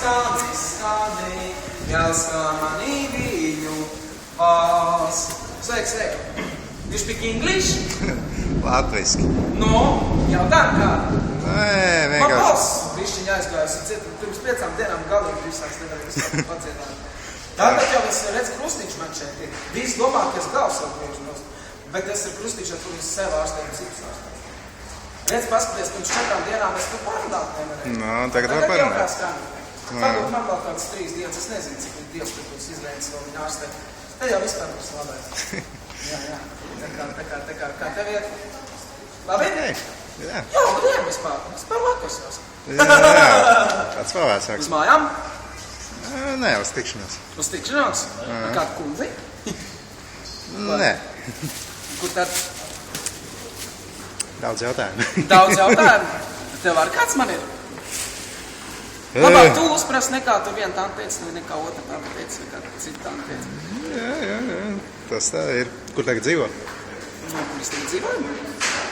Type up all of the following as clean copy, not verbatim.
skani, jāskan manī viņu vās. Sveik. You speak English? Latviski. Jautājumi kādi? Nē, vienkārši. Man balss bišķiņa aizgājusi ciet, pirms 5 dienām galīgi visās nevarēju padziedāt. Tātad jau es redzu krustiņš man šeit ir. Visi domā, ka es galvas savu priekšu nost. Bet es ar krustiņš ar es sev ārstēju citus ārstēju. Redz, paskaties, pirms 4 dienām es tu parunāt nevarēju. Tagad var parunāt. Tagad jau kā skani. Varbūt man vēl kāds 3 dienas, es nezinu, cik Dievs tur būs izlēņas vēl viņa ārstē. Te jau vispār būs labais. Jā. Tā kā tev iet. Labi? Jā. Jā, gadiem vispār. Vispār vakars jau. Jā. Kāds vēl vēsāks? Uz mājām? Nē, uz tikšanos. Uz tikšanos? Kādu kundzi? Nē. Kur tad? Daudz jautājumu. Daudz jautājumu? Tev ar kāds man ir? Labāk tu uzprast nekā tu viena tanta teica, nekā otra tanta teica, nekā cita tanta teica. Jā. Tas tā ir. Kur tagad dzīvo? Kur es tagad dzīvoju?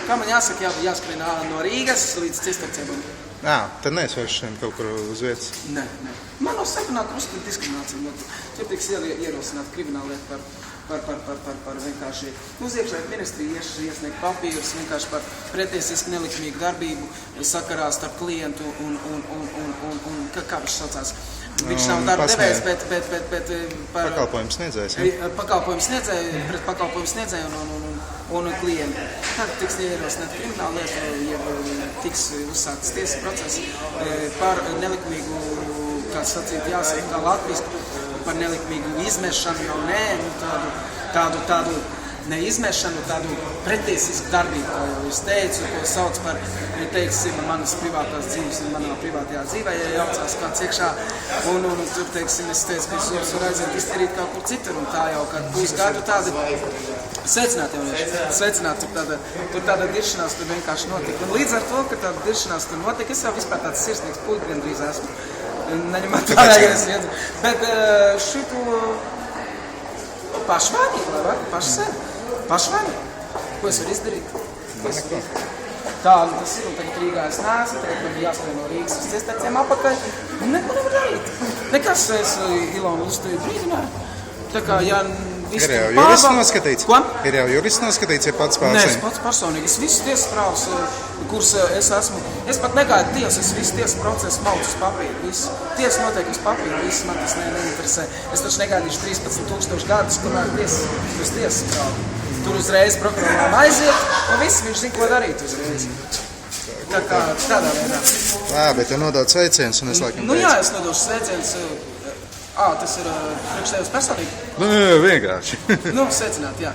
Kā man jāsaka, jāskrien no Rīgas līdz Cisterciemam? Tad neesvarši šeit kaut kur uz vietas. Nē. Man nav sarunāt krustu diskrimināciju. Tur tiks ierosināt krimināllietu par vienkārši uz iekšlietu ministriju iesniegt papīrus vienkārši par pretiesisku nelikmīgu darbību sakarā starp klientu un kā viņš saucās. Viņš nav darba devējs, bet par pakalpojumu sniedzējs. Pakalpojumu sniedzēju, pret pakalpojumu sniedzēju un klientu. Tad tiks ierosināt krimināllietu, tiks uzsākts tiesas process par nelikmīgu, kā sacīt, jāsaka, kā latvisku, par nelikmīgu izmešanu jau nē, tādu neizmešanu, tādu pretiesisku darbību, kā jau es teicu, ko sauc par, teiksim, manas privātās dzīves un manā privātajā dzīvē, ja jaucās kāds iekšā, un tur, teiksim, es teicu, ka es varu aiziet izdarīt kaut kur citur, un tā jau, kad būs gadu tādi sveicināt, tur tāda diršanās tur vienkārši notika. Un līdz ar to, ka tāda diršanās tur notika, es jau vispār tāds sirsnīgs puļi gandrīz esmu. Neņemot vērā, ja es iedzu. Bet šitu pašvainīgi, vai var? Paši sevi. Pašvainīgi. Ko es varu izdarīt? Tā, tas ir, un tagad Rīgā es neesmu, tagad man bija jāskrien no Rīgas uz Cisterciemam apakaļ. Neko nevar darīt. Nekas es Ilonu uzstāju brīdināju. Tā kā, ja ir jau jurists noskatīts? Ko? Ir jau jurists noskatīts, ja pats Nē, pārsēm? es pats personīgi. Es visas tiesas prāvas, kuras es esmu. Es pat negaidu tiesu, es visu tiesas procesu maucu uz papīru. Visu. Tiesa notiek uz papīru, viss man tas neinteresē. Es taču negaidīšu 13,000 gadus, kamēr uz tiesas prāvu. Tur uzreiz prokuroram aiziet, un viss viņš zina, ko darīt uzreiz. Tā kā tādā veidā. Bet tu nodod sveicienus, un es laikam teicu. Jā, es nodošu sveicienus. Tas ir priekš tevis personīgi? Vienkārši. Sveicināt, jā.